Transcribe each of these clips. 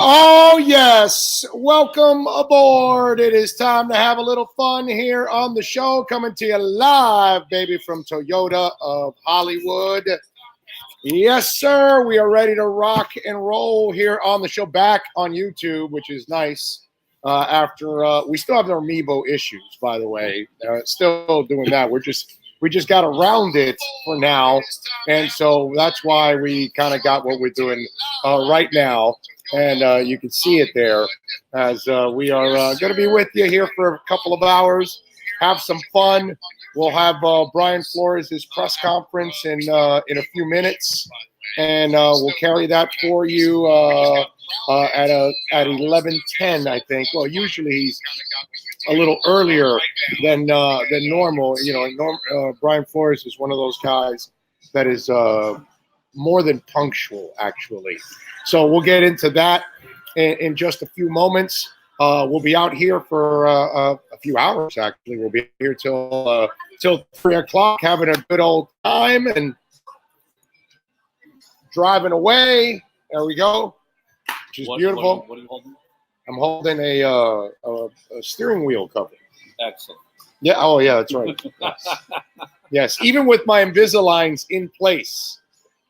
Oh, yes. Welcome aboard. It is time to have a little fun here on the show. Coming to you live, baby, from Toyota of Hollywood. Yes, sir. We are ready to rock and roll here on the show. Back on YouTube, which is nice. After we still have our Amiibo issues, by the way. Still doing that. We just got around it for now, and so that's why we kind of got what we're doing right now. And you can see it there as we are going to be with you here for a couple of hours, have some fun. We'll have Brian Flores' press conference in a few minutes, and we'll carry that for you at 11:10, I think. Well, usually he's a little earlier than normal. You know, Brian Flores is one of those guys that is more than punctual, actually. So we'll get into that in just a few moments. We'll be out here for a few hours, actually. We'll be here till 3 o'clock, having a good old time and driving away. There we go, which is beautiful. What are you holding? I'm holding a steering wheel cover. Excellent. Yeah. Oh, yeah, that's right. Yes. Yes, even with my Invisaligns in place,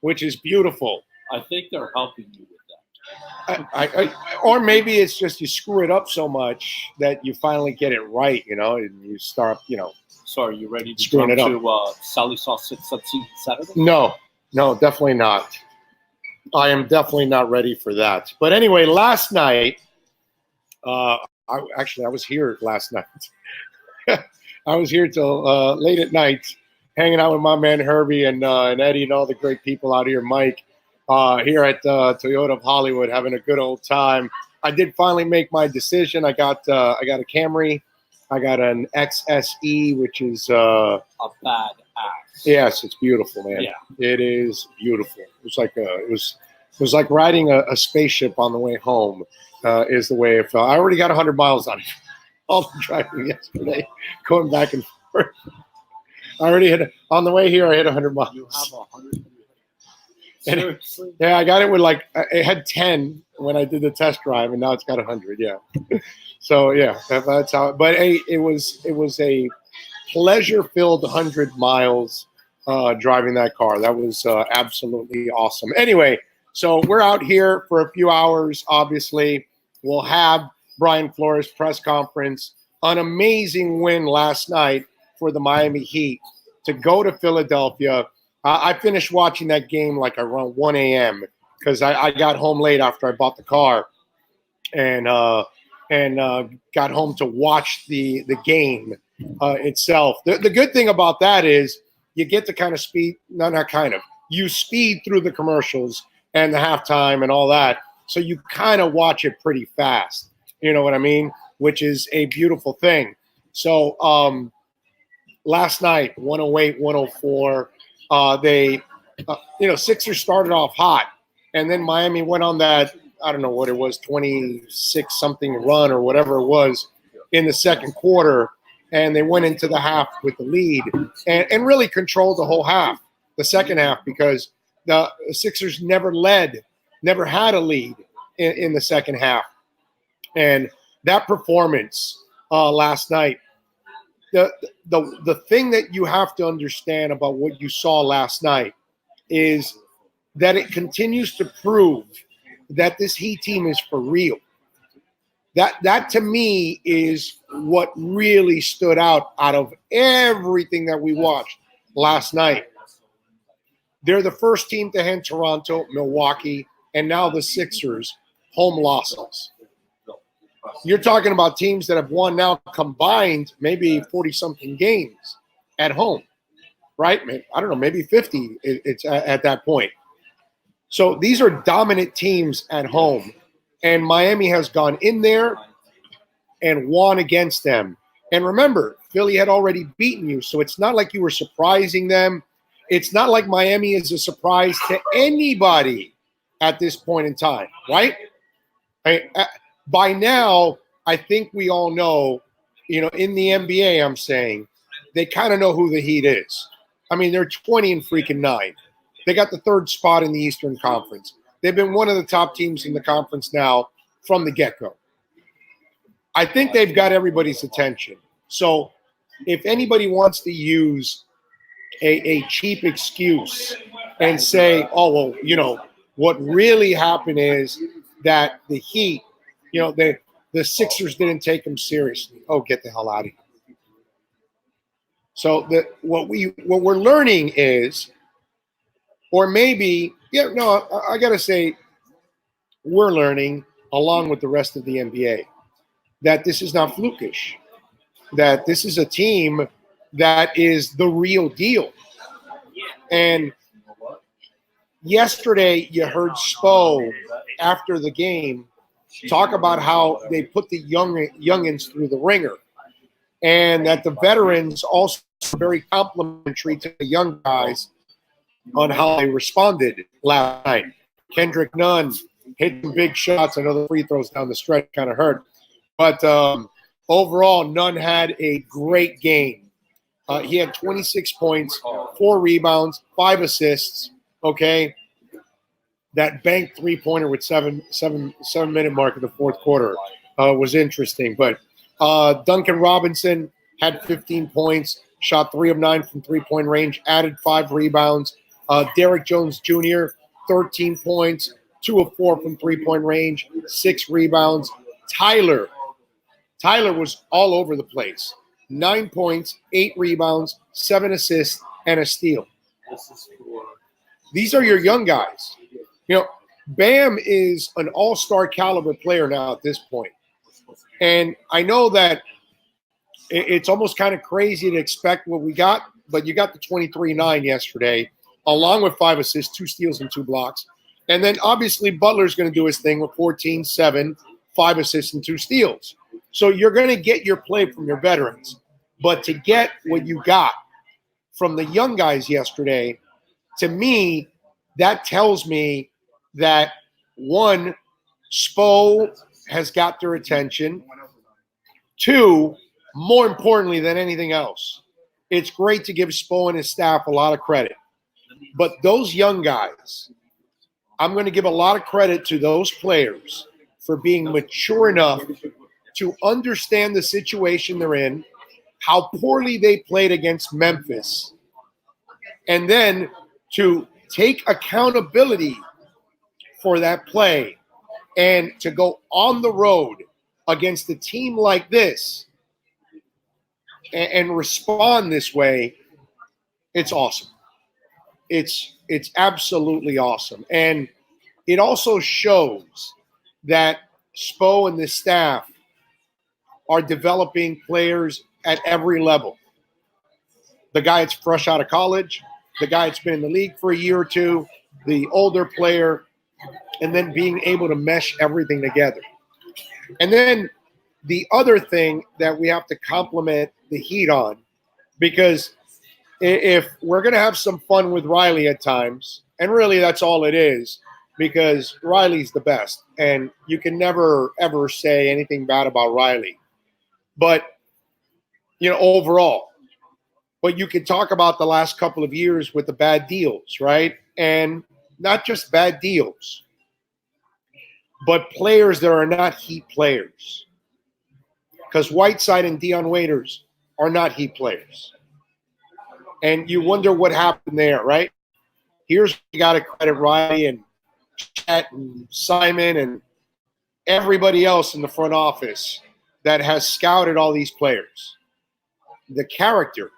which is beautiful. I think they're helping you with that. Or maybe it's just you screw it up so much that you finally get it right, you know, and you start, you know. So are you ready to screwing jump it up to Sally Sausage Saturday? No, definitely not. I am definitely not ready for that. But anyway, last night, I was here last night. I was here till late at night, hanging out with my man Herbie and Eddie and all the great people out here, Mike, here at Toyota of Hollywood, having a good old time. I did finally make my decision. I got a Camry. I got an XSE, which is a bad ass. Yes, it's beautiful, man. Yeah, it is beautiful. It was like riding a spaceship on the way home. Is the way it felt. I already got 100 miles on it. All the driving yesterday, going back and forth. I already hit on the way here. I hit 100 miles. You have 100. Seriously? Yeah, I got it with it had 10 when I did the test drive, and now it's got 100. Yeah. So yeah, that's how. But it was a pleasure-filled 100 miles driving that car. That was absolutely awesome. Anyway, so we're out here for a few hours. Obviously, we'll have Brian Flores press conference. An amazing win last night for the Miami Heat to go to Philadelphia. I finished watching that game like around 1 a.m. because I got home late after I bought the car, and got home to watch the game itself. The good thing about that is you get to kind of speed, you speed through the commercials and the halftime and all that, so you kind of watch it pretty fast. You know what I mean? Which is a beautiful thing. So last night, 108-104, Sixers started off hot, and then Miami went on that, I don't know what it was, 26-something run or whatever it was in the second quarter, and they went into the half with the lead and really controlled the whole half, the second half, because the Sixers never had a lead in the second half. And that performance last night, the thing that you have to understand about what you saw last night is that it continues to prove that this Heat team is for real. That to me is what really stood out of everything that we watched last night. They're the first team to hand Toronto, Milwaukee, and now the Sixers home losses. You're talking about teams that have won now combined maybe 40-something games at home, right? I don't know, maybe 50 it's at that point. So these are dominant teams at home, and Miami has gone in there and won against them. And remember, Philly had already beaten you, so it's not like you were surprising them. It's not like Miami is a surprise to anybody at this point in time, right? By now, I think we all know, in the NBA, I'm saying, they kind of know who the Heat is. I mean, they're 20-9. They got the third spot in the Eastern Conference. They've been one of the top teams in the conference now from the get-go. I think they've got everybody's attention. So if anybody wants to use a cheap excuse and say, oh, well, what really happened is that the Heat, the Sixers didn't take them seriously. Oh, get the hell out of here. So what we're learning is, or maybe, I got to say, we're learning, along with the rest of the NBA, that this is not flukish, that this is a team that is the real deal. And yesterday you heard Spo after the game talk about how they put the youngins through the ringer, and that the veterans also are very complimentary to the young guys on how they responded last night. Kendrick Nunn hit some big shots. I know the free throws down the stretch kind of hurt. But overall, Nunn had a great game. He had 26 points, 4 rebounds, 5 assists, okay? That banked three-pointer with 7-minute mark in the fourth quarter was interesting. But Duncan Robinson had 15 points, shot 3 of 9 from three-point range, added 5 rebounds. Derrick Jones Jr., 13 points, 2 of 4 from three-point range, 6 rebounds. Tyler was all over the place. 9 points, 8 rebounds, 7 assists, and a steal. These are your young guys. Bam is an all-star caliber player now at this point. And I know that it's almost kind of crazy to expect what we got, but you got the 23-9 yesterday, along with 5 assists, 2 steals, and 2 blocks. And then obviously Butler's going to do his thing with 14, 7, 5 assists, and 2 steals. So you're going to get your play from your veterans. But to get what you got from the young guys yesterday, to me, that tells me that, one, Spo has got their attention. 2, more importantly than anything else, it's great to give Spo and his staff a lot of credit. But those young guys, I'm going to give a lot of credit to those players for being mature enough to understand the situation they're in, how poorly they played against Memphis, and then to take accountability for that play and to go on the road against a team like this and respond this way. It's awesome. It's absolutely awesome. And it also shows that Spo and the staff are developing players at every level. The guy that's fresh out of college, the guy that's been in the league for a year or two, the older player, and then being able to mesh everything together. And then the other thing that we have to compliment the Heat on, because if we're going to have some fun with Riley at times, and really that's all it is, because Riley's the best, and you can never, ever say anything bad about Riley. But, overall. But you can talk about the last couple of years with the bad deals, right? And not just bad deals, but players that are not Heat players. Because Whiteside and Dion Waiters are not Heat players. And you wonder what happened there, right? Here's where you got to credit Riley and Chet and Simon and everybody else in the front office that has scouted all these players. The character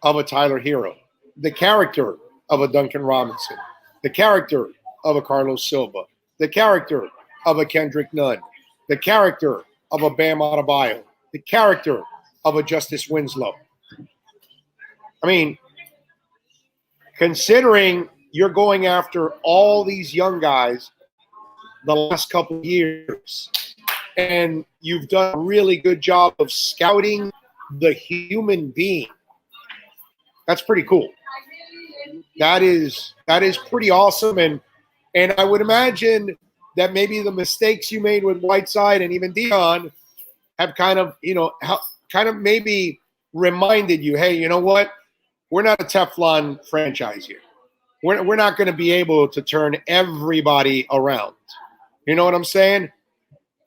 of a Tyler Hero, the character of a Duncan Robinson, the character of a Carlos Silva, the character of a Kendrick Nunn, the character of a Bam Adebayo, the character of a Justice Winslow. I mean, considering you're going after all these young guys the last couple of years, and you've done a really good job of scouting the human being, that's pretty cool. That is pretty awesome. And I would imagine that maybe the mistakes you made with Whiteside and even Dion have kind of maybe reminded you, hey, you know what? We're not a Teflon franchise here. We're not going to be able to turn everybody around. You know what I'm saying?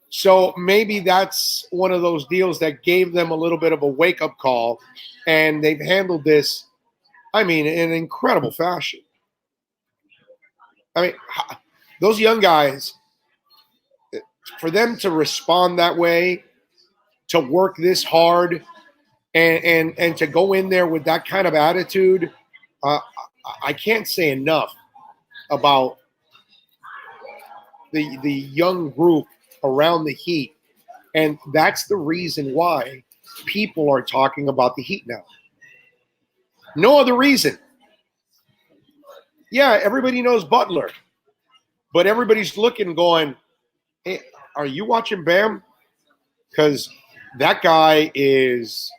So maybe that's one of those deals that gave them a little bit of a wake-up call, and they've handled this, I mean, in an incredible fashion. I mean, those young guys, for them to respond that way, to work this hard, and to go in there with that kind of attitude, I can't say enough about the young group around the Heat. And that's the reason why people are talking about the Heat now. No other reason. Yeah, everybody knows Butler, but everybody's looking going, hey, are you watching Bam? Because that guy is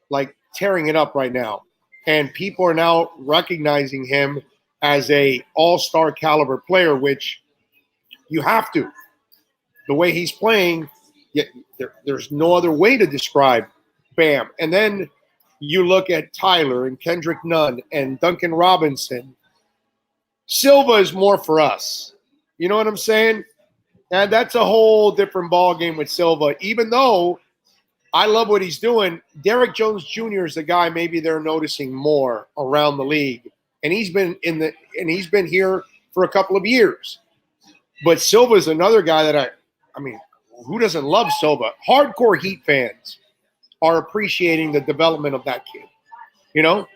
like tearing it up right now. And people are now recognizing him as a all-star caliber player, which you have to. The way he's playing, there's no other way to describe Bam. And then you look at Tyler and Kendrick Nunn and Duncan Robinson. Silva is more for us. You know what I'm saying? And that's a whole different ball game with Silva. Even though I love what he's doing, Derrick Jones Jr. is the guy maybe they're noticing more around the league. And he's been here for a couple of years. But Silva is another guy that I mean, who doesn't love Silva? Hardcore Heat fans are appreciating the development of that kid. You know?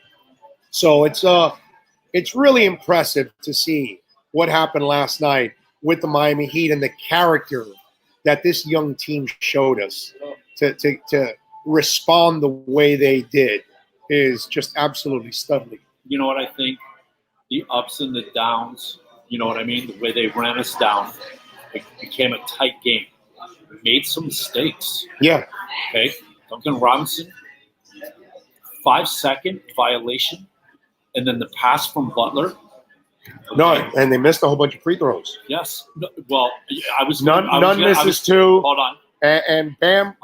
So it's really impressive to see what happened last night with the Miami Heat and the character that this young team showed us to respond the way they did is just absolutely stunning. You know what I think? The ups and the downs, you know what I mean? The way they ran us down, it became a tight game. We made some mistakes. Yeah. Okay. Duncan Robinson, 5-second violation, and then the pass from Butler. Okay. No, and they missed a whole bunch of free throws. Yes. No, well, I was none misses two. Hold on. And Bam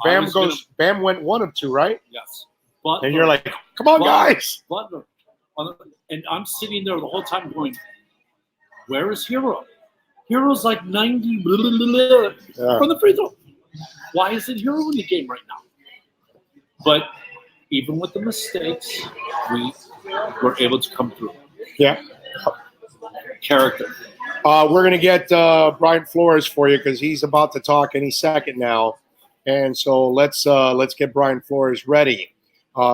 went 1 of 2, right? Yes. Butler, and you're like, come on, guys. Butler. And I'm sitting there the whole time going, where is Hero? Hero's like 90 from the free throw. Why isn't Hero in the game right now? But even with the mistakes, we were able to come through. Yeah. Character. We're going to get Brian Flores for you because he's about to talk any second now. And so let's get Brian Flores ready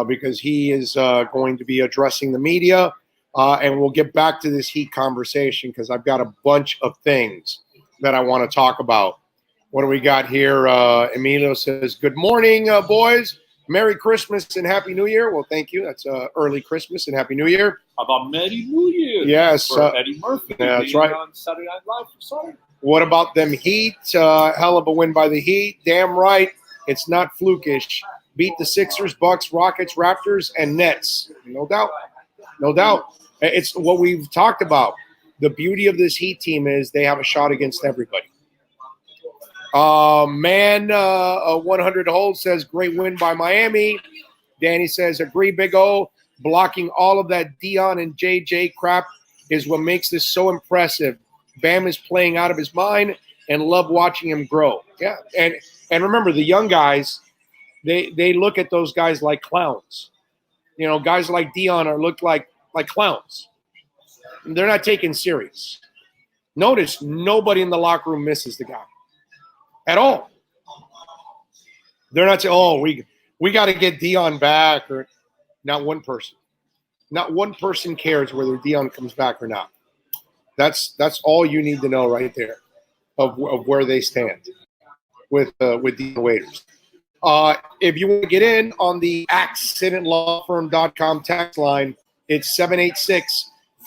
because he is going to be addressing the media. And we'll get back to this Heat conversation because I've got a bunch of things that I want to talk about. What do we got here? Emilio says, good morning, boys. Merry Christmas and Happy New Year. Well, thank you. That's early Christmas and Happy New Year. How about Merry New Year? Yes. For Eddie Murphy. Yeah, that's right. On Saturday Night Live for Saturday. What about them Heat? Hell of a win by the Heat. Damn right. It's not flukish. Beat the Sixers, Bucks, Rockets, Raptors, and Nets. No doubt. No doubt. It's what we've talked about. The beauty of this Heat team is they have a shot against everybody. 100 Hold says, great win by Miami. Danny says, agree, Big O. Blocking all of that Dion and JJ crap is what makes this so impressive. Bam is playing out of his mind and love watching him grow. Yeah, and remember, the young guys, they look at those guys like clowns. You know, guys like Dion are looked like clowns. They're not taken serious. Notice nobody in the locker room misses the guy at all. They're not saying, oh, we got to get Dion back, or not one person. Not one person cares whether Dion comes back or not. That's all you need to know right there of where they stand with Dion Waiters. If you want to get in on the accidentlawfirm.com text line, it's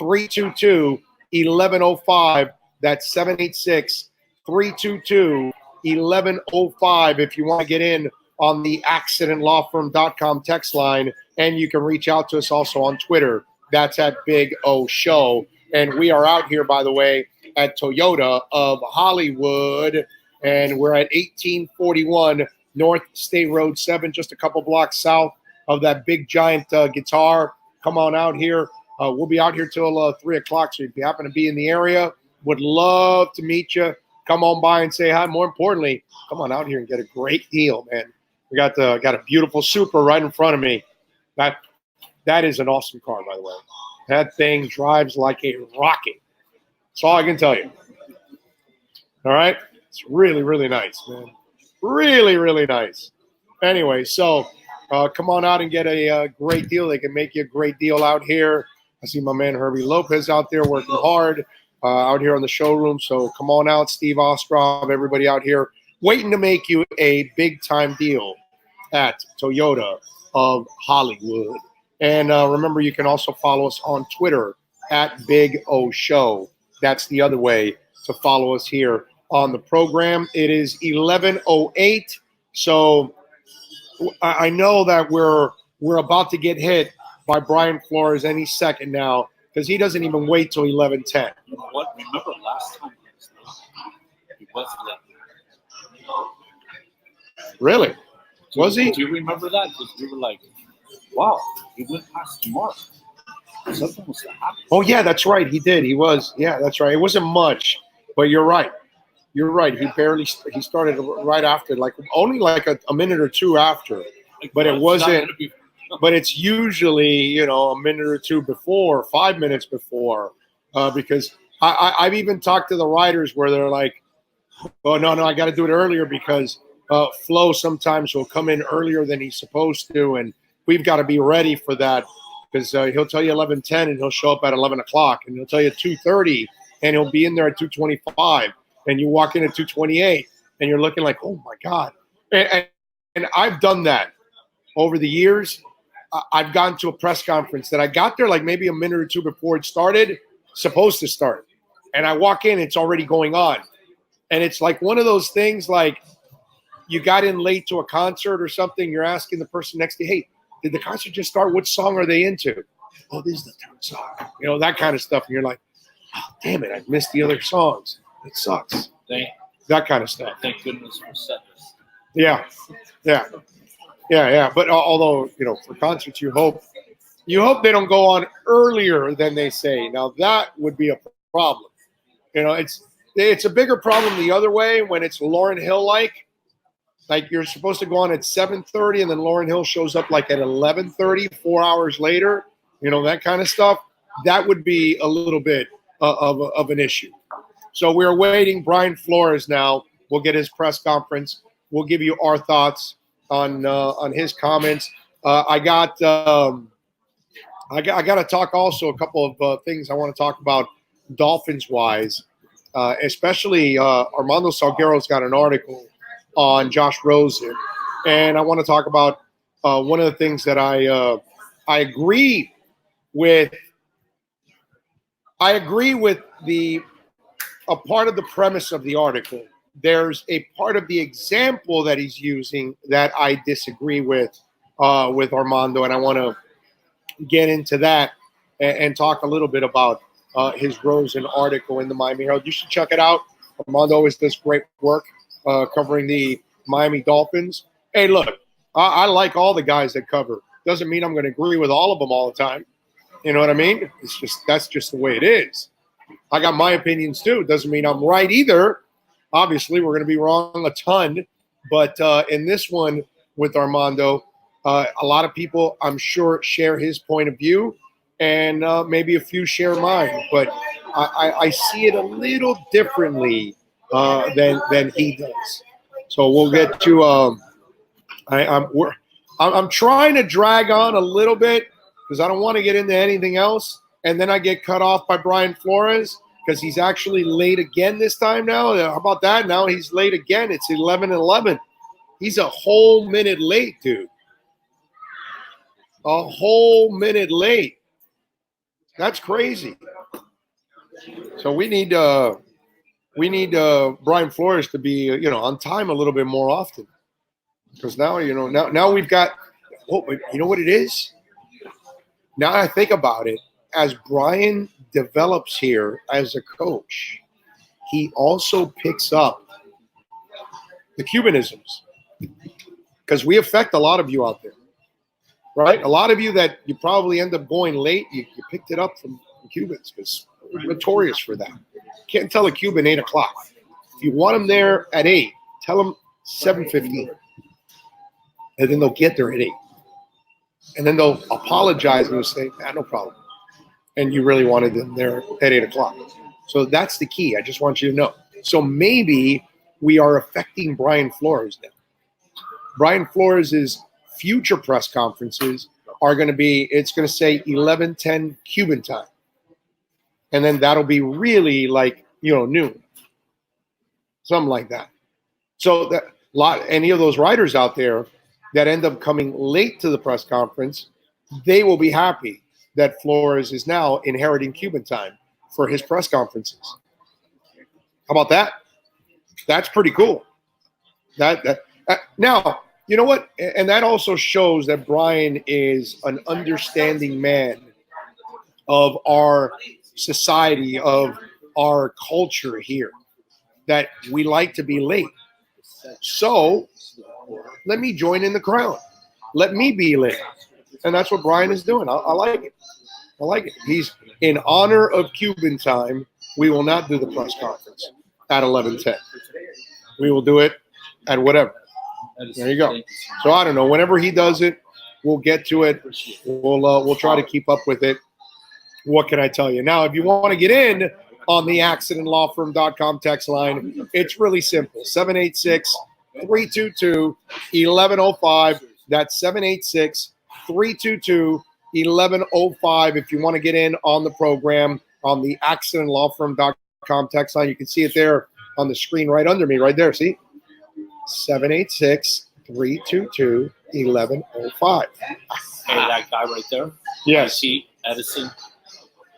786-322-1105. That's 786-322-1105 if you want to get in on the accidentlawfirm.com text line. And you can reach out to us also on Twitter. That's at Big O Show. And we are out here, by the way, at Toyota of Hollywood. And we're at 1841 North State Road 7, just a couple blocks south of that big giant guitar. Come on out here. We'll be out here till 3 o'clock. So if you happen to be in the area, would love to meet you. come on by and say hi. More importantly, come on out here and get a great deal, man. We got a beautiful Supra right in front of me. That is an awesome car, by the way. That thing drives like a rocket. That's all I can tell you. All right? It's really, really nice, man. Really, really nice. Anyway, so come on out and get a great deal. They can make you a great deal out here. I see my man Herbie Lopez out there working hard out here on the showroom. So come on out, Steve Ostrov, everybody out here waiting to make you a big-time deal at Toyota of Hollywood. And remember, you can also follow us on Twitter at Big O Show. That's the other way to follow us here on the program. It is 11:08, so I know that we're about to get hit by Brian Flores any second now because he doesn't even wait till 11:10. You know what? Remember last time he was late. Really? Was he? Do you remember that? Because we were like, wow, he went past the mark. Something was happening. Oh, yeah, that's right. He did. He was. Yeah, that's right. It wasn't much, but you're right. You're right. He started right after, like only like a minute or two after, but it wasn't. But it's usually, a minute or two before, 5 minutes before, because I've even talked to the riders where they're like, oh, no, I got to do it earlier because Flo sometimes will come in earlier than he's supposed to, and we've got to be ready for that because he'll tell you 11:10 and he'll show up at 11 o'clock, and he'll tell you 2:30 and he'll be in there at 2:25. And you walk in at 2:28, and you're looking like, oh, my God. And I've done that over the years. I've gone to a press conference that I got there like maybe a minute or two before it started, supposed to start. And I walk in, it's already going on. And it's like one of those things like you got in late to a concert or something. You're asking the person next to you, hey, did the concert just start? What song are they into? Oh, this is the third song. That kind of stuff. And you're like, oh, damn it, I missed the other songs. It sucks. That kind of stuff. Thank goodness for settlers. Yeah. But although, for concerts, you hope they don't go on earlier than they say. Now that would be a problem. It's a bigger problem the other way when it's Lauryn Hill like you're supposed to go on at 7:30 and then Lauryn Hill shows up like at 11:30, 4 hours later. That kind of stuff. That would be a little bit of an issue. So we're awaiting Brian Flores now. We'll get his press conference. We'll give you our thoughts on his comments. I got to talk also a couple of things I want to talk about Dolphins wise, especially Armando Salguero's got an article on Josh Rosen, and I want to talk about one of the things that I agree with. I agree with a part of the premise of the article. There's a part of the example that he's using that I disagree with Armando, and I want to get into that and talk a little bit about his Rosen article in the Miami Herald. You should check it out. Armando always does great work covering the Miami Dolphins. Hey, look, I like all the guys that cover. Doesn't mean I'm going to agree with all of them all the time. You know what I mean? That's just the way it is. I got my opinions too. Doesn't mean I'm right either. Obviously, we're going to be wrong a ton. But in this one with Armando, a lot of people, I'm sure, share his point of view, and maybe a few share mine. But I see it a little differently than he does. So we'll get to. I'm trying to drag on a little bit because I don't want to get into anything else, and then I get cut off by Brian Flores because he's actually late again this time now. How about that? Now he's late again. It's 11:11. He's a whole minute late, dude. A whole minute late. That's crazy. So we need Brian Flores to be on time a little bit more often, because now now we've got. Oh, you know what it is? Now I think about it, as Brian develops here as a coach, he also picks up the Cubanisms, because we affect a lot of you out there, right? A lot of you that you probably end up going late, you picked it up from Cubans, because we're notorious for that. Can't tell a Cuban 8 o'clock. If you want them there at 8, tell them 7:15, and then they'll get there at 8, and then they'll apologize and they'll say, no problem. And you really wanted them there at 8 o'clock. So that's the key. I just want you to know. So maybe we are affecting Brian Flores now. Brian Flores' future press conferences are going to be, it's going to say 11:10 Cuban time. And then that'll be really like, noon. Something like that. So any of those writers out there that end up coming late to the press conference, they will be happy that Flores is now inheriting Cuban time for his press conferences. How about that? That's pretty cool. Now, you know what? And that also shows that Brian is an understanding man of our society, of our culture here, that we like to be late. So let me join in the crowd. Let me be late. And that's what Brian is doing. I like it. I like it. He's in honor of Cuban time. We will not do the press conference at 11:10. We will do it at whatever. There you go. So I don't know. Whenever he does it, we'll get to it. We'll try to keep up with it. What can I tell you? Now, if you want to get in on the accidentlawfirm.com text line, it's really simple. 786-322-1105. That's 786-322-1105. If you want to get in on the program on the accidentlawfirm.com text line, you can see it there on the screen right under me, right there. See? 786-322-1105. Hey, that guy right there? Yes. See, Edison.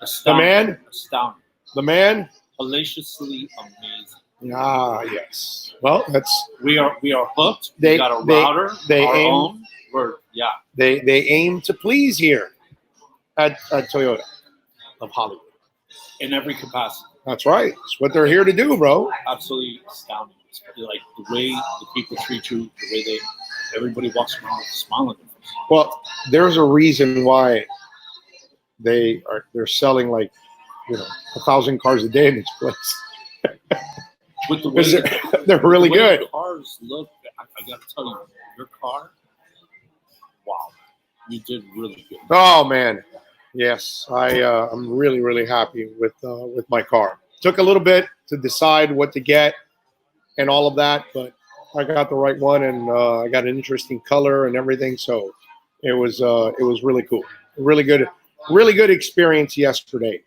Astounding. The man? The man? Hellaciously amazing. Ah, yes. Well, we are hooked. We got a router, our own. They aim to please here at Toyota of Hollywood. In every capacity. That's right. It's what they're here to do, bro. Absolutely astounding. It's like the way the people treat you, the way everybody walks around with a smile on their face. Well, there's a reason why they're selling 1,000 cars a day in this place. With the way they're really good. The cars look. I got to tell you, your car. Wow, you did really good. Oh man, yes, I'm really, really happy with my car. Took a little bit to decide what to get and all of that, but I got the right one, and I got an interesting color and everything. So it was really cool. Really good experience yesterday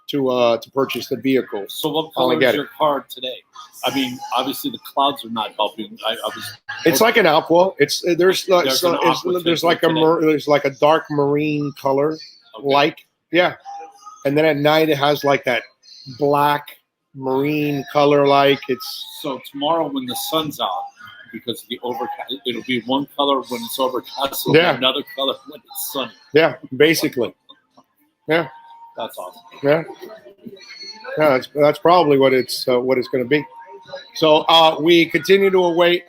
to purchase the vehicle. So what color is your car today? I mean, obviously the clouds are not helping. It's like an aqua. There's like a dark marine color, and then at night it has like that black marine color. So tomorrow when the sun's out, because the overcast, it'll be one color when it's overcast, it'll be another color when it's sunny. Yeah, basically. Yeah. That's awesome. Yeah. That's probably what it's going to be. So we continue to await,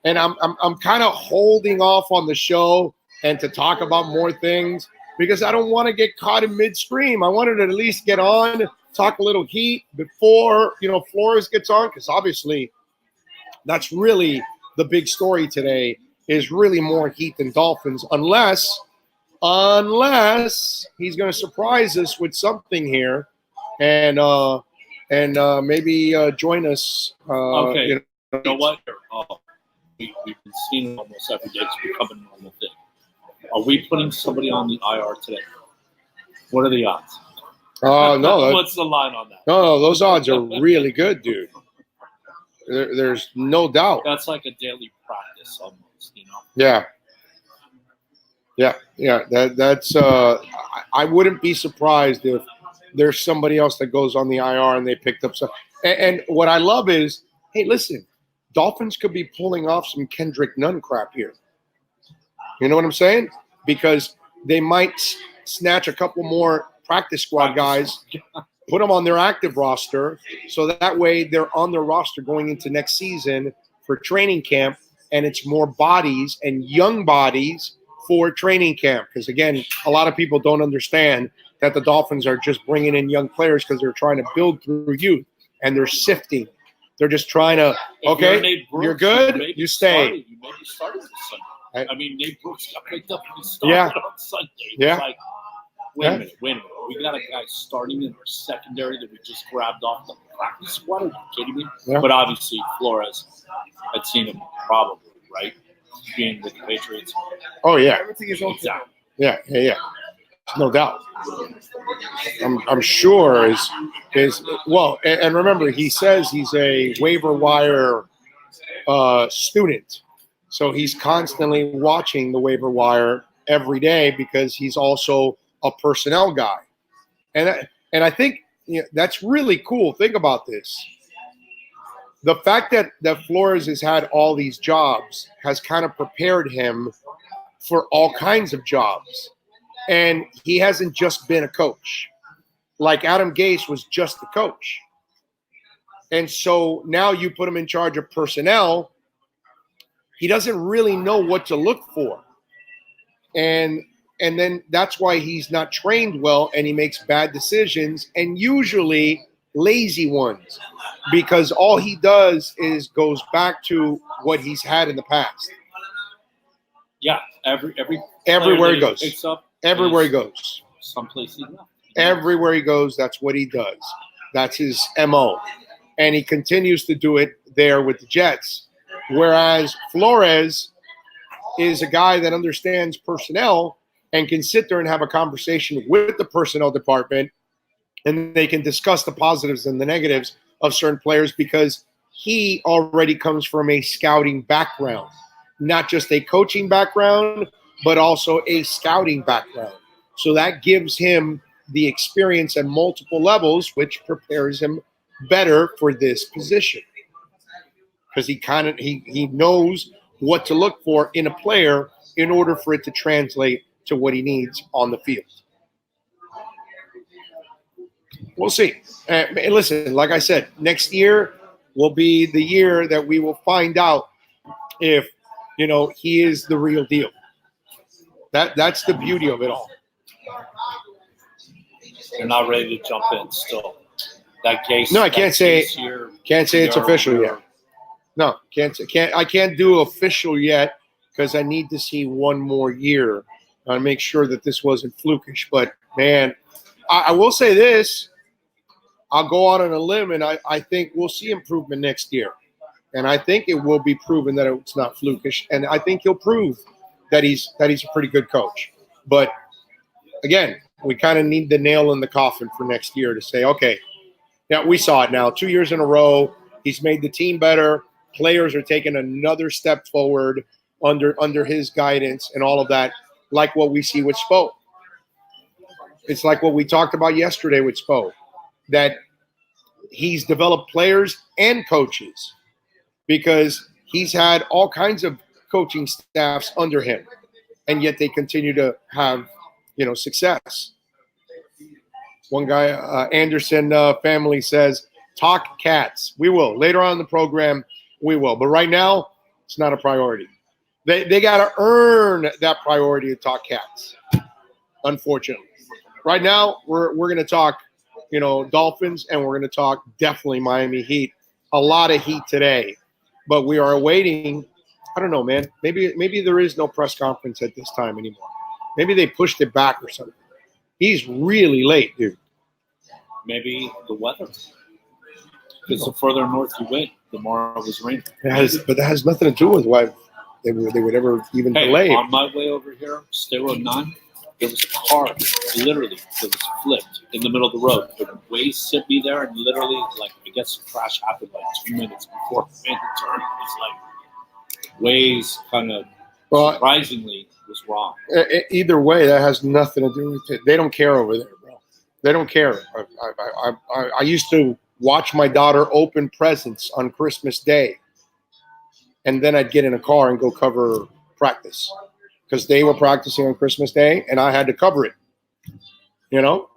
and I'm kind of holding off on the show and to talk about more things because I don't want to get caught in midstream. I wanted to at least get on, talk a little Heat before Flores gets on, because obviously that's really the big story today. Is really more Heat than Dolphins, unless he's going to surprise us with something here, and maybe join us. Okay. You know what? We've been seeing almost every day. It's become a normal thing. Are we putting somebody on the IR today? What are the odds? No. What's the line on that? No, those odds are really good, dude. There's no doubt. That's like a daily practice almost, Yeah. That's. I wouldn't be surprised if there's somebody else that goes on the IR and they picked up some. And what I love is, hey, listen, Dolphins could be pulling off some Kendrick Nunn crap here. You know what I'm saying? Because they might snatch a couple more practice squad guys, put them on their active roster, so that way they're on their roster going into next season for training camp, and it's more bodies and young bodies for training camp. Because, again, a lot of people don't understand that the Dolphins are just bringing in young players because they're trying to build through youth, and they're sifting They're just trying to, If okay, you're Nate Brooks, you're good, maybe you stay. You maybe started this Sunday. I- I mean, Nate Brooks got picked up and he started Yeah. on Sunday. It's Yeah. like, wait Yeah. a minute. We got a guy starting in our secondary that we just grabbed off the practice squad. Are you kidding me? Yeah. But obviously, Flores had seen him probably, right? Being with the Patriots. Oh, yeah. Everything is okay. Exactly. Yeah. No doubt. I'm sure is well, and remember, he says he's a waiver wire student, so he's constantly watching the waiver wire every day because he's also a personnel guy, and I think that's really cool. Think about this: the fact that Flores has had all these jobs has kind of prepared him for all kinds of jobs. And he hasn't just been a coach. Like Adam Gase was just a coach. And so now you put him in charge of personnel. He doesn't really know what to look for. And then that's why he's not trained well and he makes bad decisions and usually lazy ones because all he does is goes back to what he's had in the past. Yeah, everywhere Everywhere he goes. Picks up Everywhere he goes. someplace he left. Everywhere he goes, that's what he does. That's his MO. And he continues to do it there with the Jets. Whereas Flores is a guy that understands personnel and can sit there and have a conversation with the personnel department, and they can discuss the positives and the negatives of certain players because he already comes from a scouting background, not just a coaching background, but also a scouting background. So that gives him the experience at multiple levels, which prepares him better for this position. Because he knows what to look for in a player in order for it to translate to what he needs on the field. We'll see. And listen, like I said, next year will be the year that we will find out if, he is the real deal. That's the beauty of it all. You're not ready to jump in still. That case. No, I can't say it's official yet. No, I can't do official yet because I need to see one more year to make sure that this wasn't flukish. But man, I will say this. I'll go out on a limb, and I think we'll see improvement next year. And I think it will be proven that it's not flukish. And I think he'll prove that he's a pretty good coach. But again, we kind of need the nail in the coffin for next year to say, okay, yeah, we saw it now. 2 years in a row, he's made the team better. Players are taking another step forward under his guidance and all of that, like what we see with Spo. It's like what we talked about yesterday with Spo, that he's developed players and coaches because he's had all kinds of coaching staffs under him, and yet they continue to have, success. One guy, Anderson family says, talk Cats. We will. Later on in the program, we will. But right now, it's not a priority. They got to earn that priority to talk Cats, unfortunately. Right now, we're going to talk, Dolphins, and we're going to talk definitely Miami Heat. A lot of heat today. But we are awaiting, I don't know, man. Maybe there is no press conference at this time anymore. Maybe they pushed it back or something. He's really late, dude. Maybe the weather. Because the further north you went, the more it was raining. But that has nothing to do with why they would ever even delay it. On my way over here, State Road 9, there was a car, literally, that was flipped in the middle of the road. The Waze sent me there, and literally, I guess the crash happened 2 minutes before it made the turn. It was Waze kind of surprisingly was wrong. Either way, that has nothing to do with it. They don't care over there, bro. They don't care. I used to watch my daughter open presents on Christmas Day, and then I'd get in a car and go cover practice because they were practicing on Christmas Day, and I had to cover it.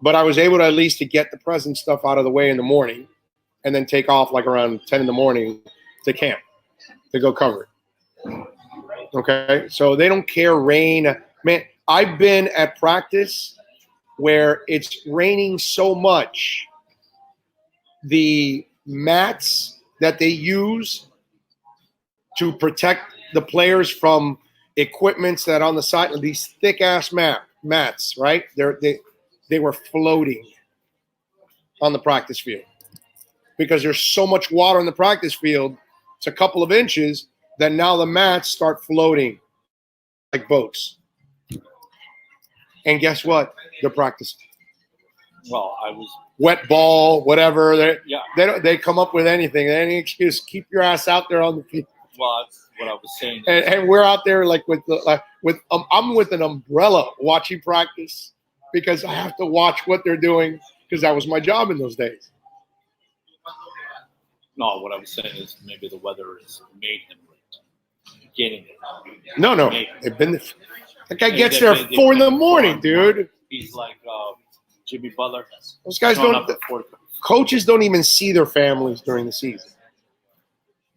But I was able to at least to get the present stuff out of the way in the morning, and then take off around 10 in the morning to camp to go cover it. Okay, so they don't care rain. Man, I've been at practice where it's raining so much, the mats that they use to protect the players from equipments that on the side, these thick ass mats, right? They were floating on the practice field because there's so much water in the practice field. It's a couple of inches that now the mats start floating like boats. And guess what? They're practicing. Well, I was Wet ball, whatever. yeah. They come up with anything, any excuse. Keep your ass out there on the field. Well, what I was saying. And we're out there like I'm with an umbrella watching practice because I have to watch what they're doing because that was my job in those days. No, what I was saying is maybe the weather has made him late. Getting it. No. Maybe. They've been. That guy gets there at 4 a.m, dude. He's like Jimmy Butler. Those guys don't. Coaches don't even see their families during the season.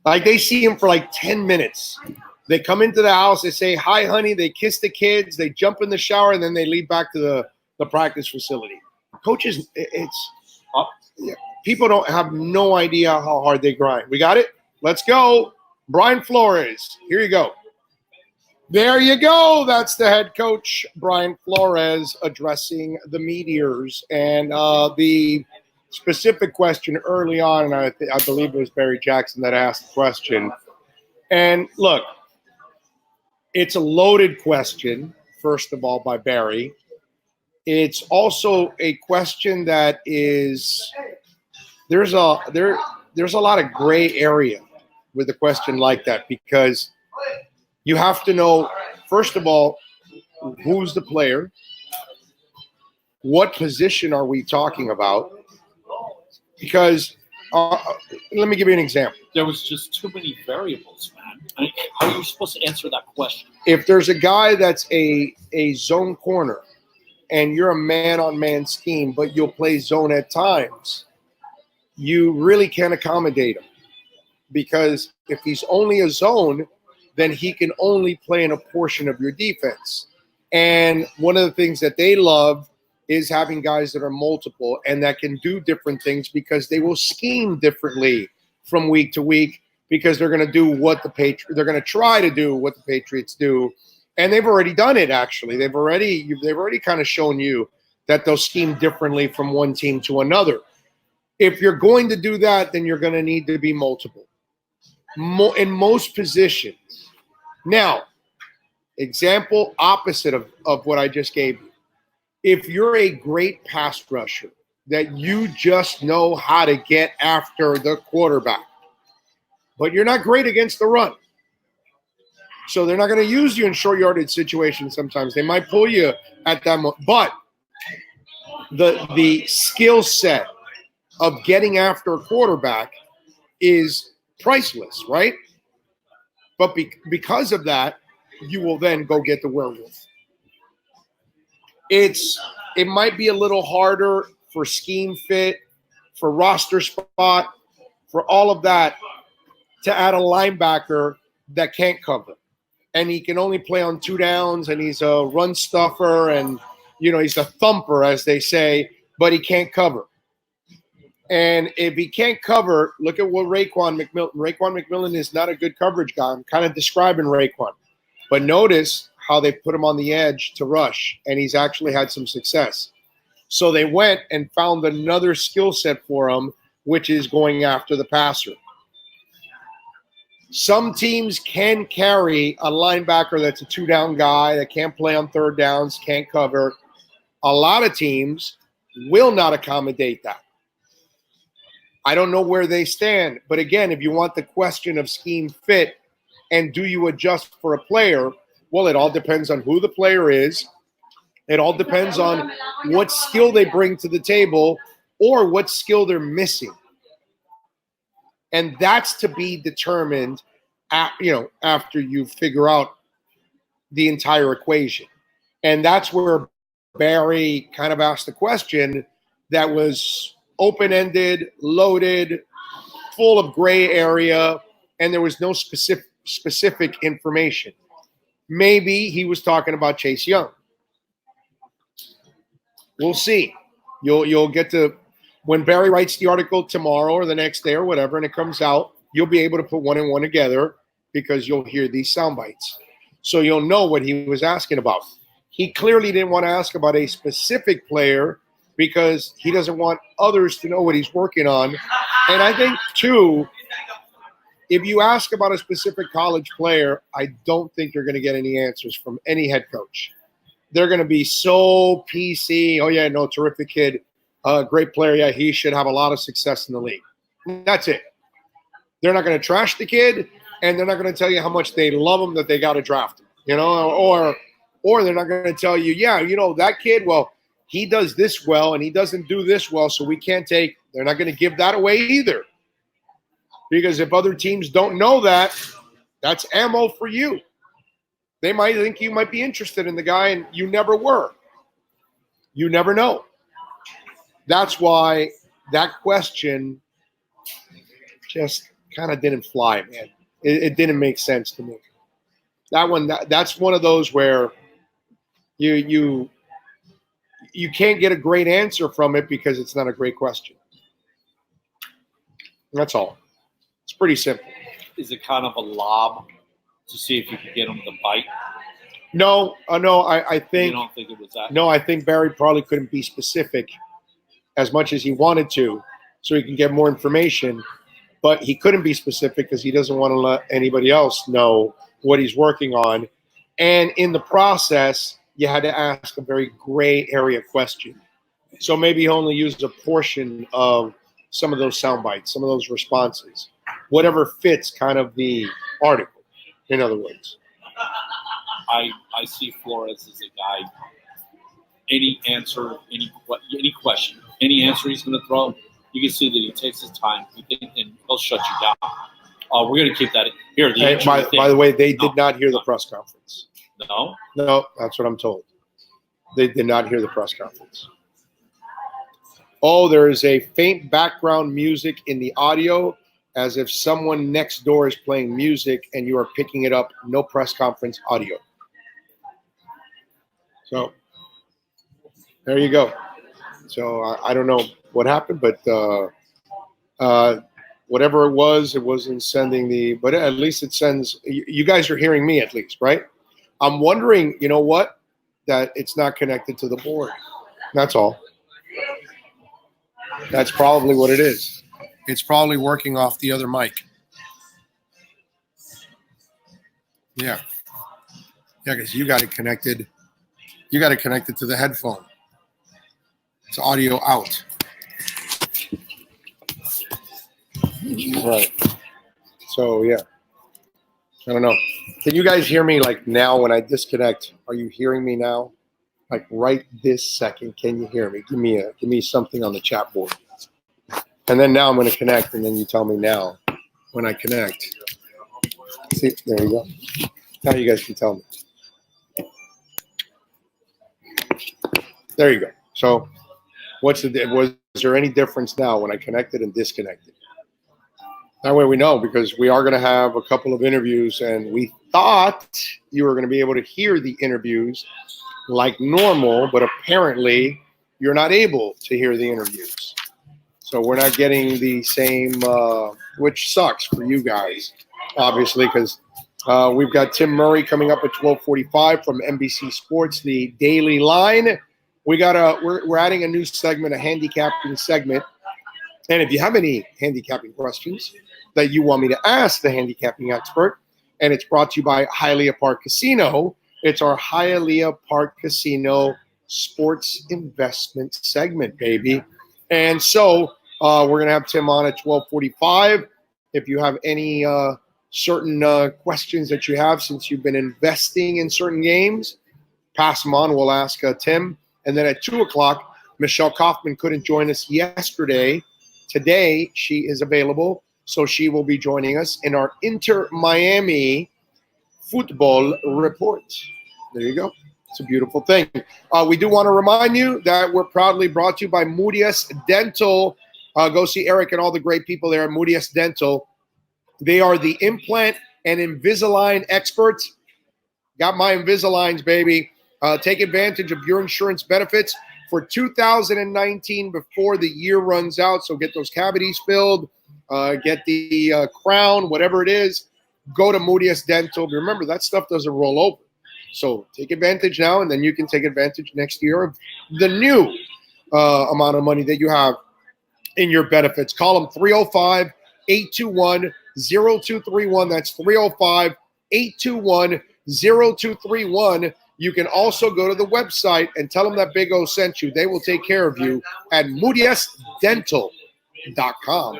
Like they see them for like 10 minutes. They come into the house, they say, "Hi, honey," they kiss the kids, they jump in the shower, and then they leave back to the practice facility. Coaches, people don't have no idea how hard they grind. We got it? Let's go. Brian Flores, here you go. There you go. That's the head coach, Brian Flores, addressing the Meteors. And the specific question early on, and I believe it was Barry Jackson that asked the question. And look, it's a loaded question, first of all, by Barry. It's also a question that is there's a lot of gray area with a question like that because you have to know, first of all, who's the player, what position are we talking about? Because let me give you an example. There was just too many variables, man. I mean, how are you supposed to answer that question? If there's a guy that's a zone corner and you're a man-on-man scheme, but you'll play zone at times, you really can't accommodate him. Because if he's only a zone, then he can only play in a portion of your defense. And one of the things that they love is having guys that are multiple and that can do different things because they will scheme differently from week to week because they're going to do what they're going to try to do what the Patriots do. And they've already done it, actually. They've already kind of shown you that they'll scheme differently from one team to another. If you're going to do that, then you're going to need to be multiple in most positions. Now, example opposite of what I just gave you. If you're a great pass rusher that you just know how to get after the quarterback, but you're not great against the run. So they're not going to use you in short yardage situations sometimes. They might pull you at that moment. But the skill set of getting after a quarterback is priceless, right? But because of that, you will then go get the werewolf. It might be a little harder for scheme fit, for roster spot, for all of that to add a linebacker that can't cover. And he can only play on 2 downs, and he's a run stuffer, and he's a thumper, as they say, but he can't cover. And if he can't cover, look at what Raekwon McMillan is not a good coverage guy. I'm kind of describing Raekwon. But notice how they put him on the edge to rush, and he's actually had some success. So they went and found another skill set for him, which is going after the passer. Some teams can carry a linebacker that's a 2-down guy that can't play on 3rd downs, can't cover. A lot of teams will not accommodate that. I don't know where they stand. But again, if you want the question of scheme fit and do you adjust for a player, well, it all depends on who the player is. It all depends on what skill they bring to the table or what skill they're missing. And that's to be determined after you figure out the entire equation. And that's where Barry kind of asked the question that was open-ended, loaded, full of gray area, and there was no specific information. Maybe he was talking about Chase Young. We'll see. You'll get to when Barry writes the article tomorrow or the next day or whatever, and it comes out, you'll be able to put one and one together because you'll hear these sound bites. So you'll know what he was asking about. He clearly didn't want to ask about a specific player because he doesn't want others to know what he's working on. And I think, too, if you ask about a specific college player, I don't think you're going to get any answers from any head coach. They're going to be so PC. Oh, yeah, no, terrific kid. Great player. Yeah, he should have a lot of success in the league. That's it. They're not going to trash the kid, and they're not going to tell you how much they love him, that they got to draft him, you know, or they're not going to tell you, yeah, you know, that kid, well, he does this well and he doesn't do this well, so we can't take – they're not going to give that away either. Because if other teams don't know that, that's ammo for you. They might think you might be interested in the guy and you never were. You never know. That's why that question just kind of didn't fly, man. It didn't make sense to me. That's one of those where you can't get a great answer from it because it's not a great question. That's all. It's pretty simple. Is it kind of a lob to see if you can get him to bite? No, I think. You don't think it was that? No, I think Barry probably couldn't be specific as much as he wanted to, so he can get more information. But he couldn't be specific because he doesn't want to let anybody else know what he's working on. And in the process, you had to ask a very gray area question. So maybe he only used a portion of some of those sound bites, some of those responses, whatever fits kind of the article, in other words. I see Flores as a guy, any answer, any question, any answer he's going to throw, you can see that he takes his time and he'll shut you down. We're going to keep that in. Here. By the way, they did not hear the press conference. No? No, that's what I'm told. They did not hear the press conference. Oh, there is a faint background music in the audio as if someone next door is playing music and you are picking it up. No press conference audio. So there you go. So I don't know what happened, but whatever it wasn't sending the, but at least it sends, you guys are hearing me at least, right? I'm wondering, you know what, that it's not connected to the board. That's all. That's probably what it is. It's probably working off the other mic. Yeah. Yeah, because you got it connected. You got it connected to the headphone. It's audio out. Right. So, yeah. I don't know. Can you guys hear me like now when I disconnect? Are you hearing me now? Like right this second, can you hear me? Give me something on the chat board. And then now I'm going to connect, and then you tell me now when I connect. See, there you go. Now you guys can tell me. There you go. So, was there any difference now when I connected and disconnected? That way we know, because we are going to have a couple of interviews, and we thought you were going to be able to hear the interviews like normal, but apparently you're not able to hear the interviews. So we're not getting the same, which sucks for you guys, obviously, because we've got Tim Murray coming up at 12:45 from NBC Sports, the Daily Line. We're adding a new segment, a handicapping segment. And if you have any handicapping questions that you want me to ask the handicapping expert, and it's brought to you by Hialeah Park Casino, it's our Hialeah Park Casino sports investment segment, baby. And so we're going to have Tim on at 12:45. If you have any certain questions that you have since you've been investing in certain games, pass them on. We'll ask Tim. And then at 2 o'clock, Michelle Kaufman couldn't join us yesterday. Today, she is available, so she will be joining us in our Inter-Miami football report. There you go. It's a beautiful thing. We do want to remind you that we're proudly brought to you by Moody's Dental. Go see Eric and all the great people there at Moody's Dental. They are the implant and Invisalign experts. Got my Invisaligns, baby. Take advantage of your insurance benefits for 2019 before the year runs out. So get those cavities filled, get the crown, whatever it is. Go to Moodius Dental. Remember, that stuff doesn't roll over. So take advantage now, and then you can take advantage next year of the new amount of money that you have in your benefits. Call them 305-821-0231. That's 305-821-0231. You can also go to the website and tell them that Big O sent you. They will take care of you at MoodiusDental.com.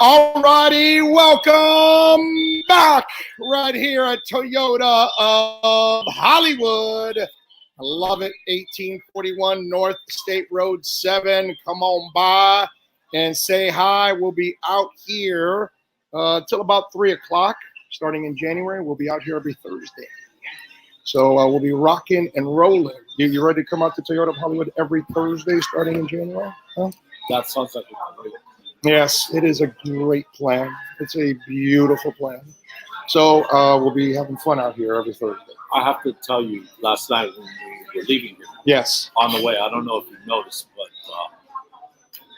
All righty, welcome back right here at Toyota of Hollywood. I love it. 1841 North State Road 7. Come on by and say hi. We'll be out here till about 3 o'clock. Starting in January, we'll be out here every Thursday. So we'll be rocking and rolling. You ready to come out to Toyota of Hollywood every Thursday starting in January? Huh? That sounds like a great. Yes, it is a great plan. It's a beautiful plan. So we'll be having fun out here every Thursday. I have to tell you, last night when we were leaving here, Yes. on the way, I don't know if you noticed, but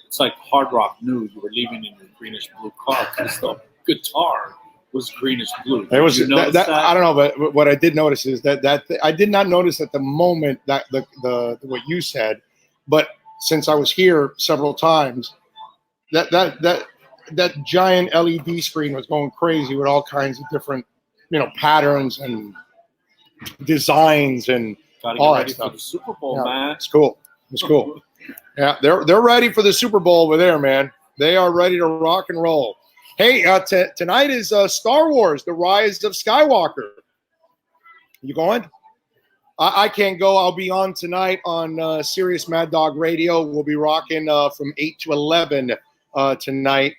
it's like Hard Rock knew you were leaving in your greenish blue car because the guitar was greenish blue. It was Did you notice that? I don't know, but what I did notice is that I did not notice at the moment that the what you said, but since I was here several times, that giant LED screen was going crazy with all kinds of different, patterns and designs and Gotta all get that ready for stuff. the Super Bowl, Yeah, man. It's cool. It's cool. Yeah, they're ready for the Super Bowl over there, man. They are ready to rock and roll. Hey, tonight is Star Wars: The Rise of Skywalker. You going? I can't go. I'll be on tonight on Sirius Mad Dog Radio. We'll be rocking from 8 to 11 tonight.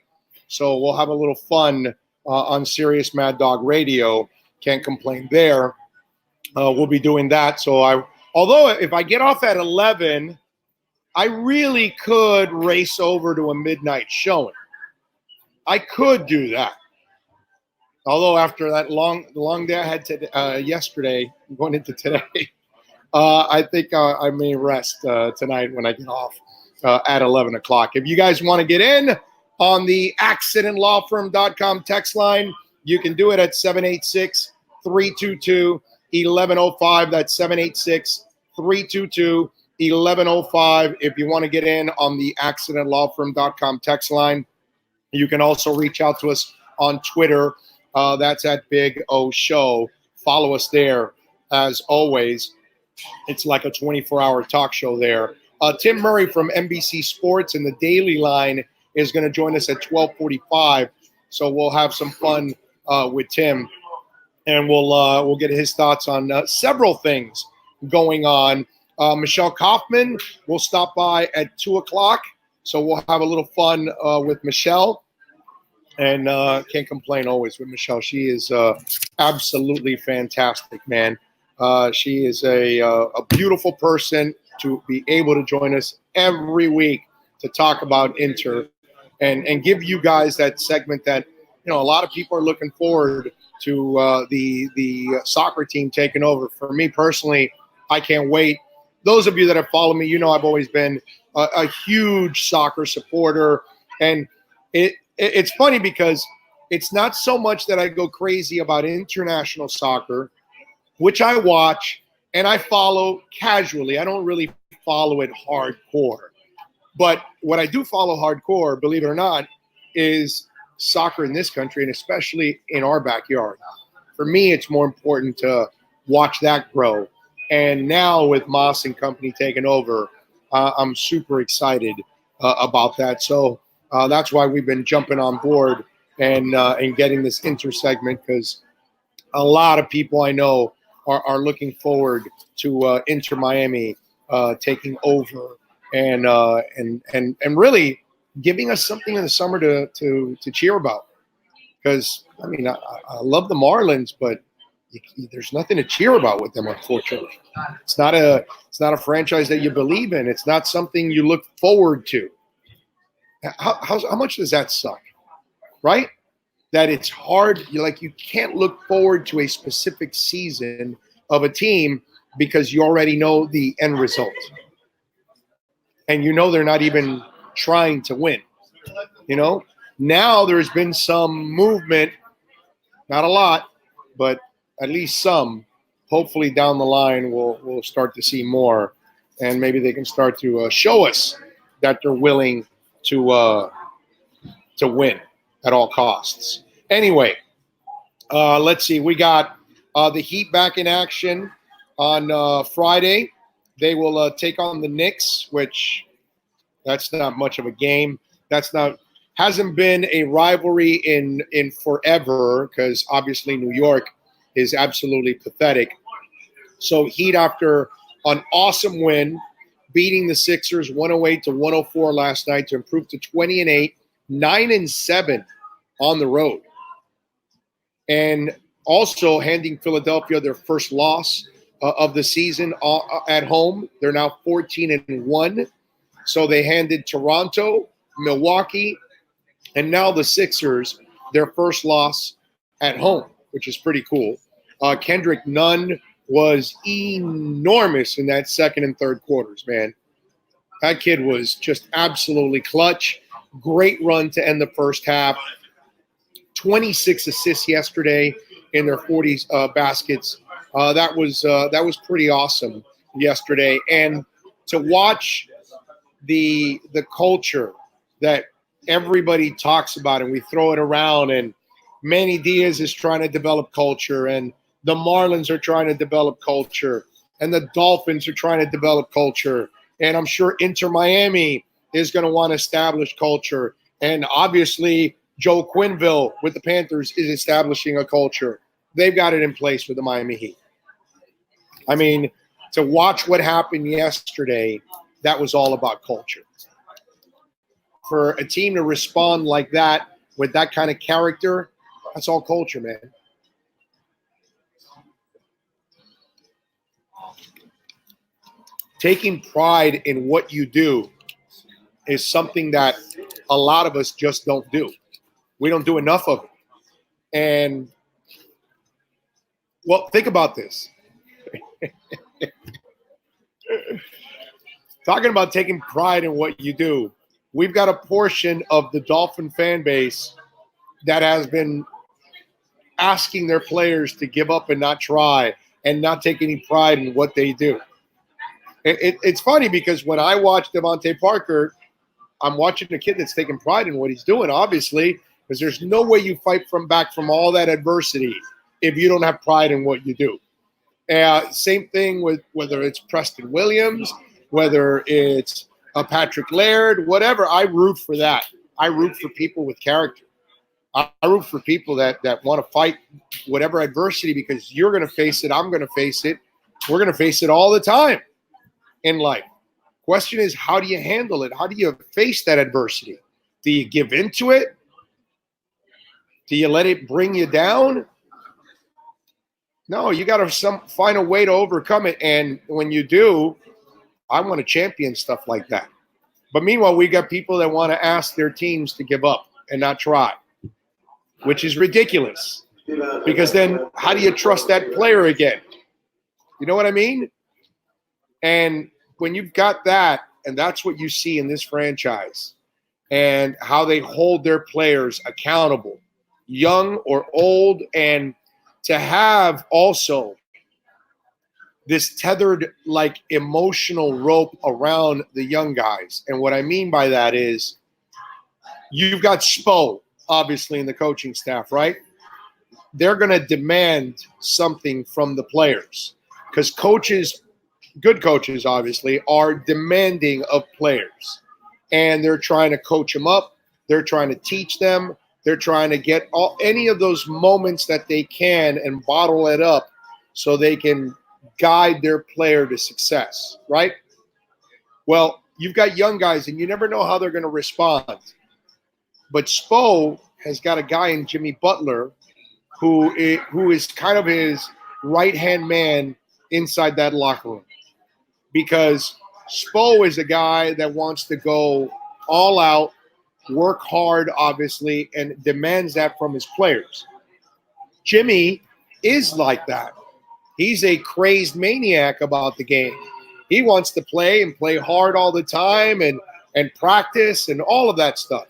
So we'll have a little fun on Sirius Mad Dog Radio. Can't complain there. We'll be doing that. So although if I get off at 11, I really could race over to a midnight showing. I could do that. Although after that long day I had yesterday, going into today, I think I may rest tonight when I get off at 11 o'clock. If you guys want to get in on the accidentlawfirm.com text line, you can do it at 786-322-1105. That's 786-322-1105. If you want to get in on the accidentlawfirm.com text line, you can also reach out to us on Twitter. That's at Big O Show. Follow us there as always. It's like a 24-hour talk show there. Tim Murray from NBC Sports and the Daily Line is going to join us at 12:45. So we'll have some fun with Tim, and we'll get his thoughts on several things going on. Michelle Kaufman will stop by at 2 o'clock. So we'll have a little fun with Michelle, and can't complain always with Michelle. She is absolutely fantastic, man. She is a beautiful person to be able to join us every week to talk about Inter and give you guys that segment that, a lot of people are looking forward to the soccer team taking over. For me personally, I can't wait. Those of you that have followed me, I've always been a huge soccer supporter. And it's funny because it's not so much that I go crazy about international soccer, which I watch and I follow casually. I don't really follow it hardcore. But what I do follow hardcore, believe it or not, is soccer in this country, and especially in our backyard. For me, it's more important to watch that grow. And now with Moss and company taking over, I'm super excited about that. So that's why we've been jumping on board and getting this Inter segment, because a lot of people I know are looking forward to Inter Miami taking over and really giving us something in the summer to cheer about. Because I mean, I love the Marlins, but there's nothing to cheer about with them, unfortunately. It's not a franchise that you believe in. It's not something you look forward to. How much does that suck, right? That it's hard. You can't look forward to a specific season of a team because you already know the end result. and you know they're not even trying to win. You know, now there's been some movement, not a lot, but at least some. Hopefully down the line we'll start to see more, and maybe they can start to show us that they're willing to win at all costs. Anyway, let's see. We got the Heat back in action on Friday. They will take on the Knicks, which that's not much of a game. Hasn't been a rivalry in forever, because obviously New York is absolutely pathetic. So Heat, after an awesome win, beating the Sixers 108-104 last night to improve to 20-8, 9-7 on the road, and also handing Philadelphia their first loss of the season at home. They're now 14-1. So they handed Toronto, Milwaukee, and now the Sixers their first loss at home, which is pretty cool. Kendrick Nunn was enormous in that second and third quarters, man. That kid was just absolutely clutch. Great run to end the first half. 26 assists yesterday in their 40 baskets. That was pretty awesome yesterday. And to watch the culture that everybody talks about, and we throw it around, and Manny Diaz is trying to develop culture, and the Marlins are trying to develop culture, and the Dolphins are trying to develop culture, and I'm sure Inter Miami is going to want to establish culture, and obviously Joe Quenneville with the Panthers is establishing a culture. They've got it in place with the Miami Heat. I mean, to watch what happened yesterday, that was all about culture. For a team to respond like that with that kind of character, that's all culture, man. Taking pride in what you do is something that a lot of us just don't do. We don't do enough of it. And, well, think about this. Talking about taking pride in what you do, we've got a portion of the Dolphin fan base that has been asking their players to give up and not try and not take any pride in what they do. It's funny because when I watch Devontae Parker, I'm watching a kid that's taking pride in what he's doing, obviously, because there's no way you fight back from all that adversity if you don't have pride in what you do. Same thing with whether it's Preston Williams, whether it's Patrick Laird, whatever. I root for that. I root for people with character. I root for people that want to fight whatever adversity, because you're going to face it. I'm going to face it. We're going to face it all the time in life. Question is, how do you handle it? How do you face that adversity? Do you give into it? Do you let it bring you down? No, you got to find a way to overcome it. And when you do, I want to champion stuff like that. But meanwhile, we got people that want to ask their teams to give up and not try, which is ridiculous. Because then how do you trust that player again? You know what I mean? And when you've got that, and that's what you see in this franchise, and how they hold their players accountable, young or old, and to have also this tethered, like, emotional rope around the young guys. And what I mean by that is you've got Spo, obviously, in the coaching staff, right? They're going to demand something from the players, because coaches, good coaches, obviously, are demanding of players. And they're trying to coach them up. They're trying to teach them. They're trying to get any of those moments that they can and bottle it up so they can guide their player to success, right? Well, you've got young guys, and you never know how they're going to respond. But Spo has got a guy in Jimmy Butler who is kind of his right-hand man inside that locker room. Because Spo is a guy that wants to go all out, work hard, obviously, and demands that from his players. Jimmy is like that. He's a crazed maniac about the game. He wants to play and play hard all the time and practice and all of that stuff.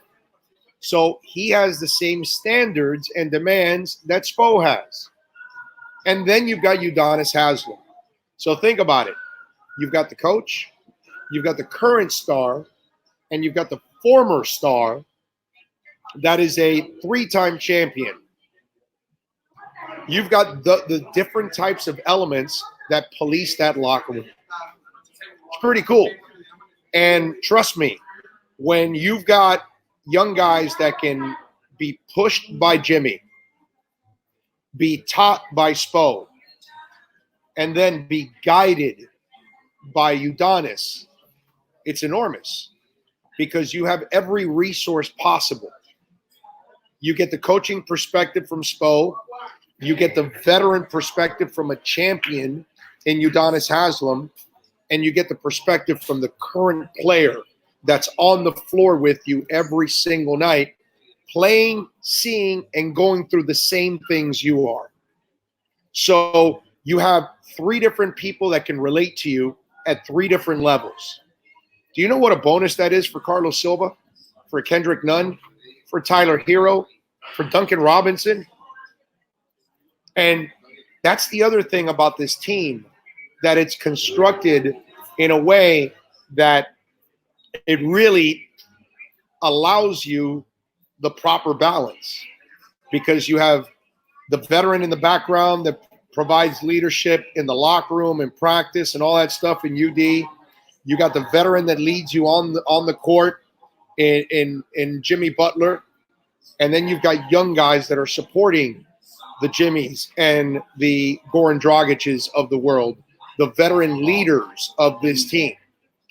So he has the same standards and demands that Spo has. And then you've got Udonis Haslem. So think about it. You've got the coach, you've got the current star, and you've got the former star that is a 3-time champion. You've got the different types of elements that police that locker room. It's pretty cool. And trust me, when you've got young guys that can be pushed by Jimmy, be taught by Spo, and then be guided by Udonis, it's enormous because you have every resource possible. You get the coaching perspective from Spo. You get the veteran perspective from a champion in Udonis Haslem, and you get the perspective from the current player that's on the floor with you every single night, playing, seeing, and going through the same things you are. So you have 3 different people that can relate to you at 3 different levels. Do you know what a bonus that is for Carlos Silva, for Kendrick Nunn, for Tyler Hero, for Duncan Robinson? And that's the other thing about this team, that it's constructed in a way that it really allows you the proper balance, because you have the veteran in the background that provides leadership in the locker room and practice and all that stuff in UD. You got the veteran that leads you on the court in Jimmy Butler. And then you've got young guys that are supporting the Jimmys and the Goran Dragic's of the world, the veteran leaders of this team,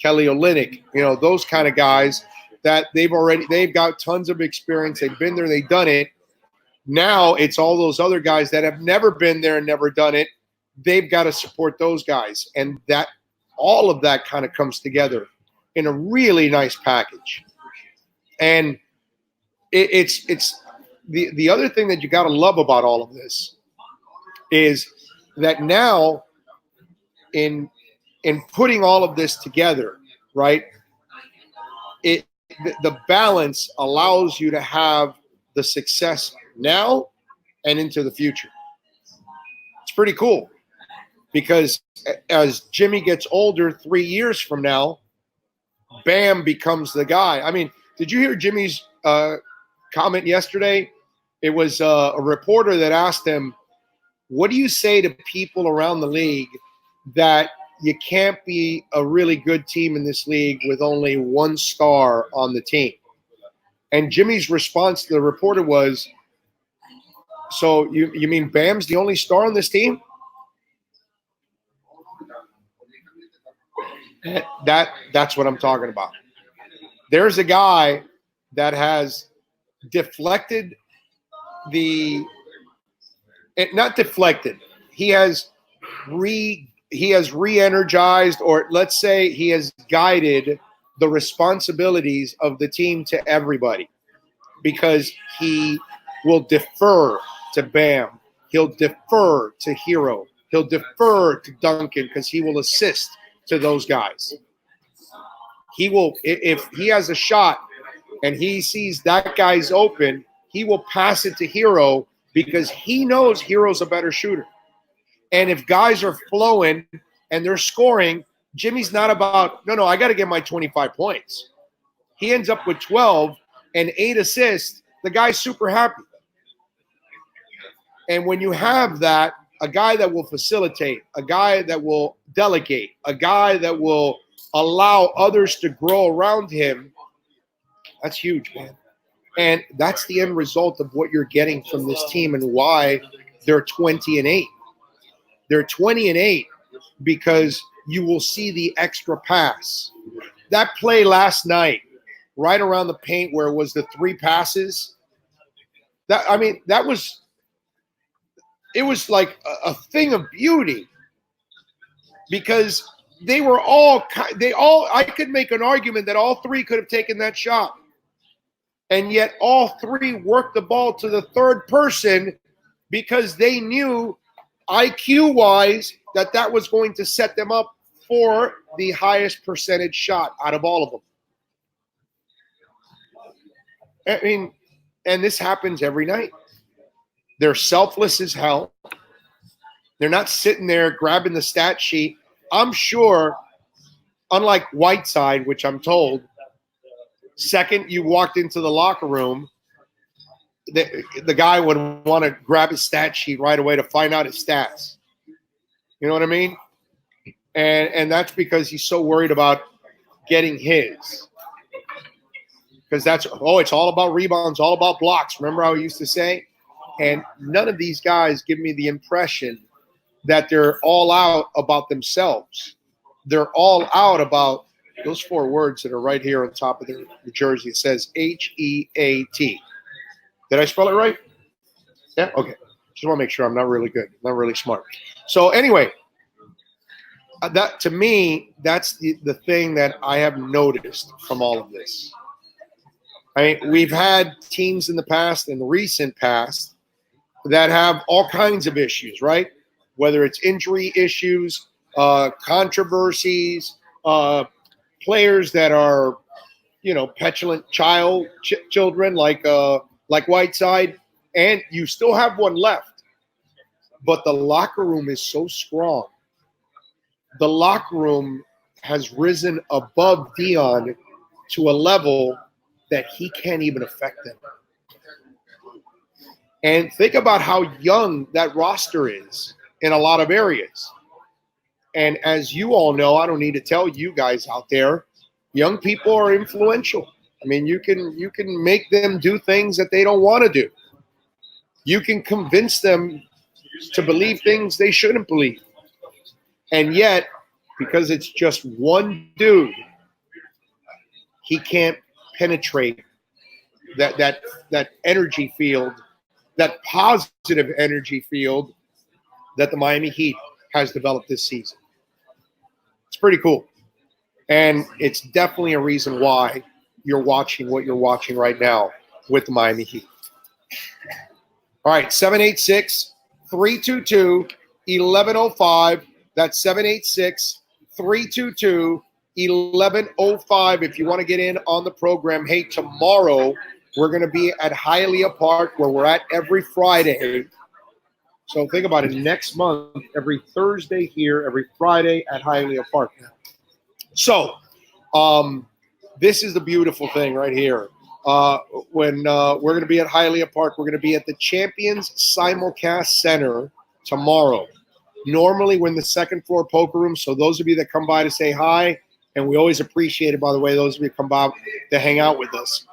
Kelly Olynyk, those kind of guys that they've got tons of experience. They've been there, they've done it. Now it's all those other guys that have never been there and never done it. They've got to support those guys. And that all of that kind of comes together in a really nice package. And it's the other thing that you got to love about all of this is that now in putting all of this together, right, the balance allows you to have the success now and into the future. It's pretty cool because as Jimmy gets older 3 years from now, Bam becomes the guy. I mean, did you hear Jimmy's comment yesterday? It was a reporter that asked him, what do you say to people around the league that you can't be a really good team in this league with only one star on the team? And Jimmy's response to the reporter was, so you mean Bam's the only star on this team? That's what I'm talking about. There's a guy that has deflected not deflected. He has re-energized, or let's say he has guided the responsibilities of the team to everybody, because he will defer to Bam. He'll defer to Hero. He'll defer to Duncan because he will assist to those guys. He will, if he has a shot and he sees that guy's open, he will pass it to Hero because he knows Hero's a better shooter. And if guys are flowing and they're scoring, Jimmy's not about, no, I got to get my 25 points. He ends up with 12 and 8 assists. The guy's super happy. And when you have that, a guy that will facilitate, a guy that will delegate, a guy that will allow others to grow around him, that's huge, man. And that's the end result of what you're getting from this team and why they're 20-8. They're 20-8 because you will see the extra pass. That play last night, right around the paint where it was the 3 passes, it was like a thing of beauty because I could make an argument that all 3 could have taken that shot. And yet all 3 worked the ball to the third person because they knew IQ-wise that was going to set them up for the highest percentage shot out of all of them. I mean, and this happens every night. They're selfless as hell. They're not sitting there grabbing the stat sheet. I'm sure, unlike Whiteside, which I'm told, second you walked into the locker room, the guy would want to grab his stat sheet right away to find out his stats. You know what I mean? And that's because he's so worried about getting his. Because it's all about rebounds, all about blocks. Remember how he used to say? And none of these guys give me the impression that they're all out about themselves. They're all out about those 4 words that are right here on top of the jersey. It says HEAT. Did I spell it right? Yeah? Okay. Just want to make sure I'm not really good, not really smart. So anyway, that to me, that's the thing that I have noticed from all of this. I mean, we've had teams in the past, in the recent past, that have all kinds of issues, right? Whether it's injury issues, controversies, players that are, petulant children like Whiteside, and you still have one left. But the locker room is so strong. The locker room has risen above Dion to a level that he can't even affect them. And think about how young that roster is in a lot of areas. And as you all know, I don't need to tell you guys out there, young people are influential. I mean, you can make them do things that they don't want to do. You can convince them to believe things they shouldn't believe. And yet, because it's just one dude, he can't penetrate that energy field, that positive energy field that the Miami Heat has developed this season. It's pretty cool. And it's definitely a reason why you're watching what you're watching right now with the Miami Heat. All right, 786-322-1105. That's 786-322-1105 if you want to get in on the program. Hey, tomorrow we're going to be at Hialeah Park, where we're at every Friday. So think about it. Next month, every Thursday here, every Friday at Hialeah Park. So this is the beautiful thing right here. When we're going to be at Hialeah Park, we're going to be at the Champions Simulcast Center tomorrow. Normally we're in the second floor poker room, so those of you that come by to say hi, and we always appreciate it, by the way, those of you that come by to hang out with us,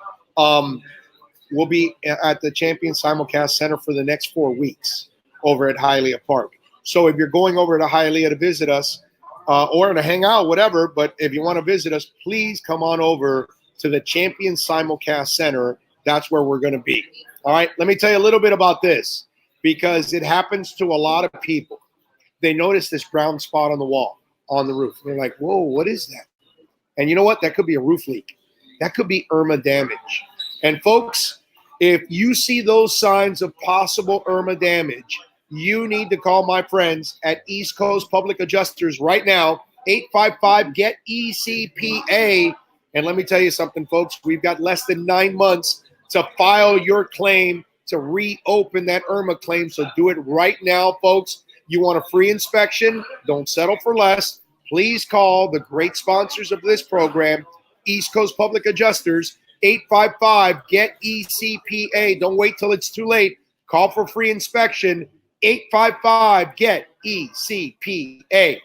we'll be at the Champions Simulcast Center for the next 4 weeks over at Hialeah Park. So if you're going over to Hialeah to visit us or to hang out, whatever, but if you want to visit us, please come on over to the Champions Simulcast Center. That's where we're going to be. All right, let me tell you a little bit about this, because it happens to a lot of people. They notice this brown spot on the wall, on the roof. They're like, whoa, what is that? And you know what? That could be a roof leak. That could be Irma damage. And folks, if you see those signs of possible Irma damage, you need to call my friends at East Coast Public Adjusters right now, 855-GET-ECPA. And let me tell you something, folks. We've got less than 9 months to file your claim, to reopen that Irma claim. So do it right now, folks. You want a free inspection? Don't settle for less. Please call the great sponsors of this program, East Coast Public Adjusters, 855-GET-ECPA. Don't wait till it's too late. Call for free inspection, 855-GET-ECPA.